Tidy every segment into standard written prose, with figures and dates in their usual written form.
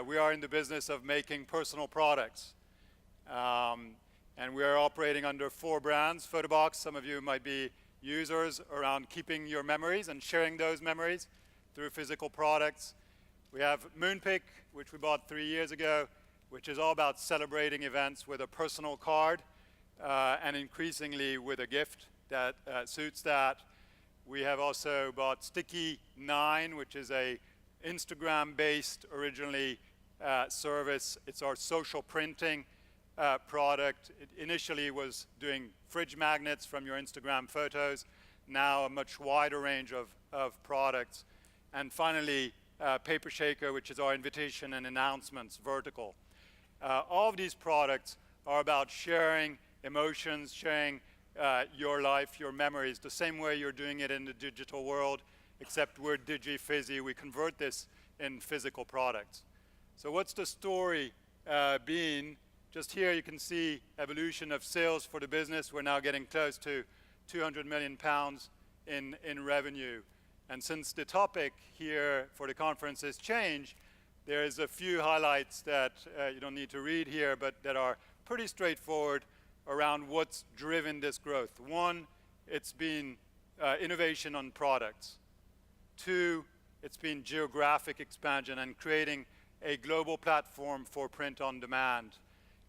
We are in the business of making personal products. And we are operating under 4 brands. Photobox, some of you might be users around keeping your memories and sharing those memories through physical products. We have Moonpig, which we bought 3 years ago, which is all about celebrating events with a personal card and increasingly with a gift that suits that. We have also bought Sticky 9, which is a Instagram-based originally service. It's our social printing product. It initially was doing fridge magnets from your Instagram photos, now a much wider range of products. And finally, Paper Shaker, which is our invitation and announcements vertical. All of these products are about sharing emotions, sharing your life, your memories, the same way you're doing it in the digital world, except we're digi-fizzy. We convert this in physical products. So what's the story been? Just here you can see evolution of sales for the business. We're now getting close to 200 million pounds in revenue. And since the topic here for the conference is change, there's a few highlights that you don't need to read here, but that are pretty straightforward around what's driven this growth. 1, it's been innovation on products. 2, it's been geographic expansion and creating a global platform for print on demand.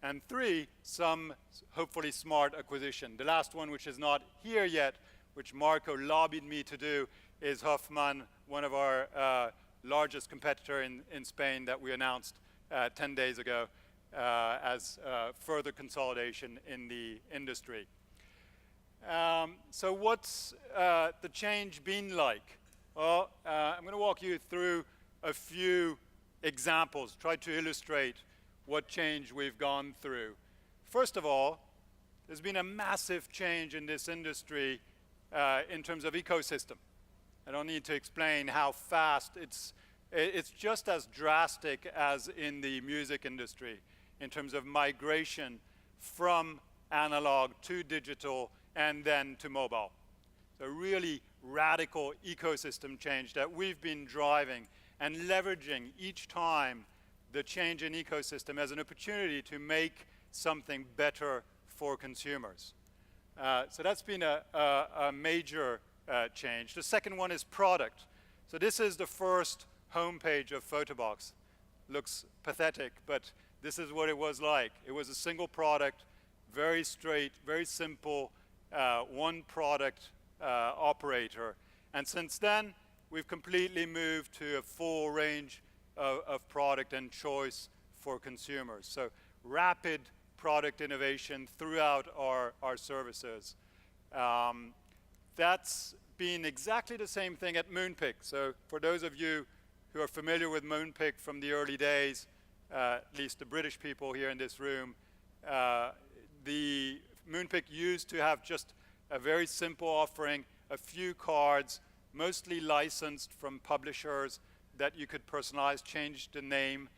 And 3, some hopefully smart acquisition. The last one, which is not here yet, which Marco lobbied me to do, is Hoffman, one of our largest competitor in Spain that we announced 10 days ago as further consolidation in the industry. So what's the change been like? Well, I'm going to walk you through a few examples, try to illustrate what change we've gone through. First of all, there's been a massive change in this industry in terms of ecosystem. I don't need to explain how fast it's just as drastic as in the music industry in terms of migration from analog to digital and then to mobile. So really radical ecosystem change that we've been driving and leveraging each time the change in ecosystem as an opportunity to make something better for consumers. So that's been a major change. The second one is product. So this is the first homepage of Photobox. Looks pathetic, but this is what it was like. It was a single product, very straight, very simple, one product operator. And since then, we've completely moved to a full range of product and choice for consumers. So rapid product innovation throughout our services. That's been exactly the same thing at Moonpig. So for those of you who are familiar with Moonpig from the early days, at least the British people here in this room, the Moonpig used to have just a very simple offering, a few cards, mostly licensed from publishers that you could personalize, change the name,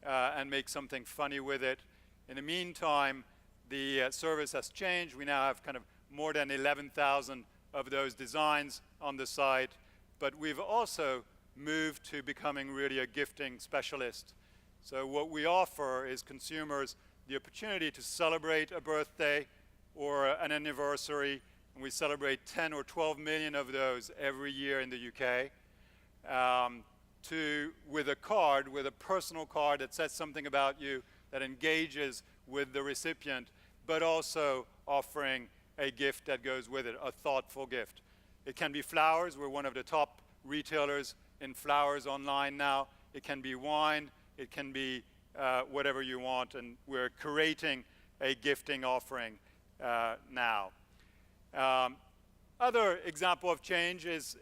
and make something funny with it. In the meantime, the service has changed. We now have kind of more than 11,000 of those designs on the site, but we've also moved to becoming really a gifting specialist. So what we offer is consumers the opportunity to celebrate a birthday or an anniversary, and we celebrate 10 or 12 million of those every year in the UK, with a card, with a personal card that says something about you, that engages with the recipient, but also offering a gift that goes with it, a thoughtful gift. It can be flowers. We're one of the top retailers in flowers online now. It can be wine. It can be whatever you want, and we're creating a gifting offering now. Other example of change is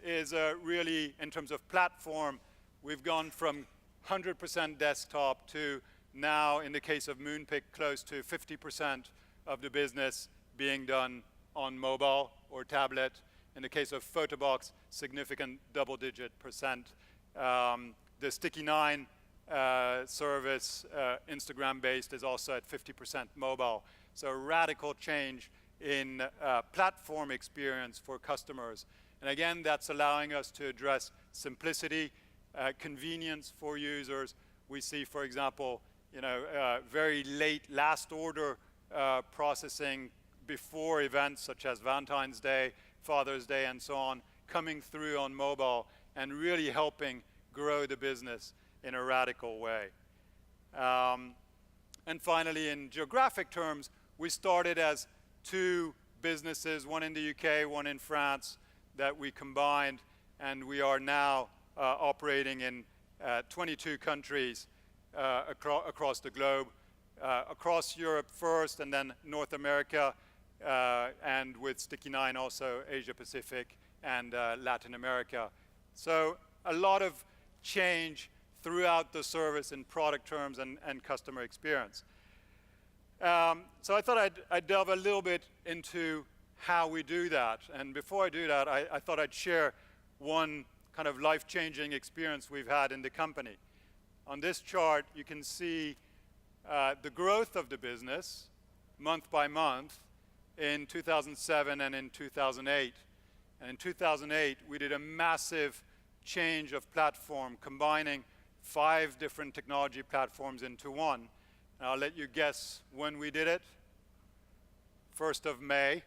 really in terms of platform. We've gone from 100% desktop to now, in the case of Moonpig, close to 50% of the business being done on mobile or tablet. In the case of Photobox, significant double-digit percent. The Sticky 9 service, Instagram-based, is also at 50% mobile. So a radical change in platform experience for customers. And again, that's allowing us to address simplicity, convenience for users we see, for example, very late last order processing before events such as Valentine's Day, Father's Day, and so on, coming through on mobile and really helping grow the business in a radical way. And finally, in geographic terms, we started as two businesses, one in the UK, one in France, that we combined, and we are now operating in 22 countries across the globe, across Europe first, and then North America, and with Sticky 9 also Asia Pacific and Latin America. So a lot of change throughout the service in product terms and customer experience. So I thought I'd delve a little bit into how we do that. And before I do that, I thought I'd share one kind of life-changing experience we've had in the company. On this chart, you can see the growth of the business month by month in 2007 and in 2008. And in 2008, we did a massive change of platform, combining 5 different technology platforms into one. And I'll let you guess when we did it. 1st of May. You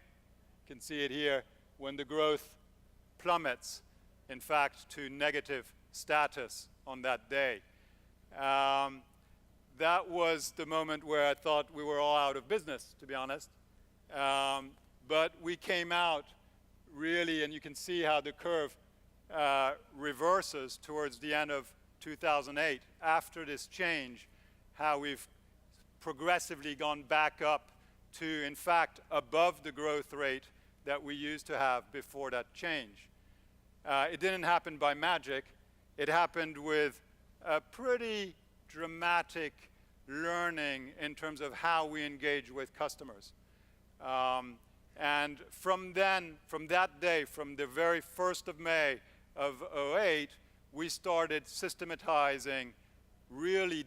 can see it here, when the growth plummets, in fact, to negative status on that day. That was the moment where I thought we were all out of business, to be honest. But we came out really, and you can see how the curve reverses towards the end of 2008. After this change, how we've progressively gone back up to, in fact, above the growth rate that we used to have before that change. It didn't happen by magic. It happened with a pretty dramatic learning in terms of how we engage with customers. And from that day, from the very 1st of May of 2008, we started systematizing really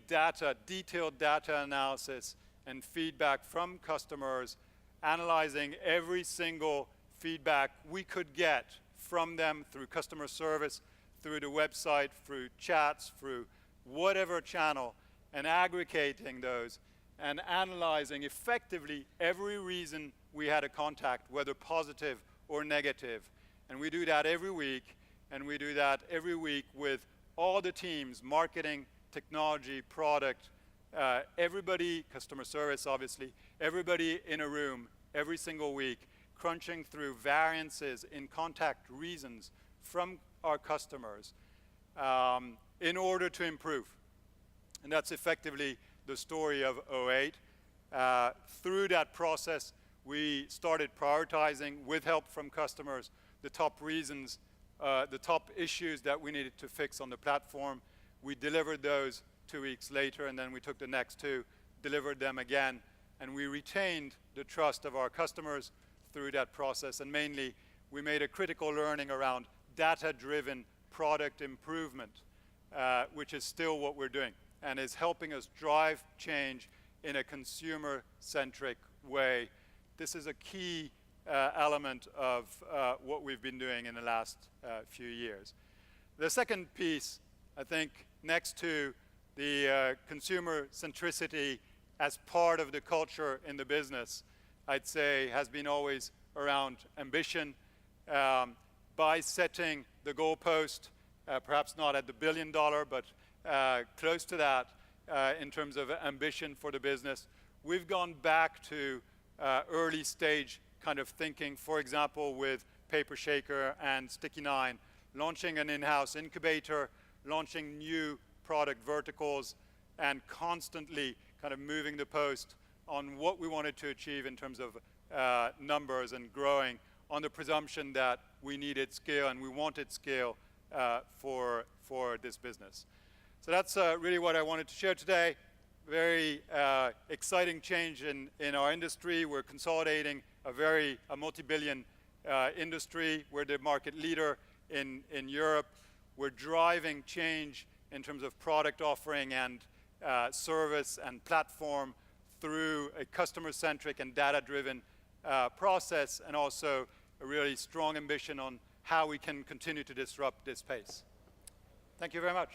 detailed data analysis and feedback from customers, analyzing every single feedback we could get from them through customer service, through the website, through chats, through whatever channel, and aggregating those and analyzing effectively every reason we had a contact, whether positive or negative. And we do that every week, and we do that every week with all the teams, marketing, technology, product, everybody, customer service obviously, everybody in a room every single week, crunching through variances in contact reasons from our customers in order to improve. And that's effectively the story of 2008. Through that process, we started prioritizing, with help from customers, the top reasons, the top issues that we needed to fix on the platform. We delivered those 2 weeks later, and then we took the next 2, delivered them again, and we retained the trust of our customers through that process. And mainly, we made a critical learning around data-driven product improvement, which is still what we're doing, and is helping us drive change in a consumer-centric way. This is a key element of what we've been doing in the last few years. The second piece, I think, next to the consumer centricity as part of the culture in the business, I'd say has been always around ambition. By setting the goalpost, perhaps not at the $1 billion, but close to that in terms of ambition for the business, we've gone back to early stage kind of thinking, for example, with Paper Shaker and Sticky 9, launching an in-house incubator, launching new product verticals, and constantly kind of moving the post on what we wanted to achieve in terms of numbers and growing, on the presumption that we needed scale and we wanted scale for this business. So that's really what I wanted to share today. Very exciting change in our industry. We're consolidating a multi-billion industry. We're the market leader in Europe. We're driving change in terms of product offering and service and platform through a customer-centric and data-driven process, and also a really strong ambition on how we can continue to disrupt this space. Thank you very much.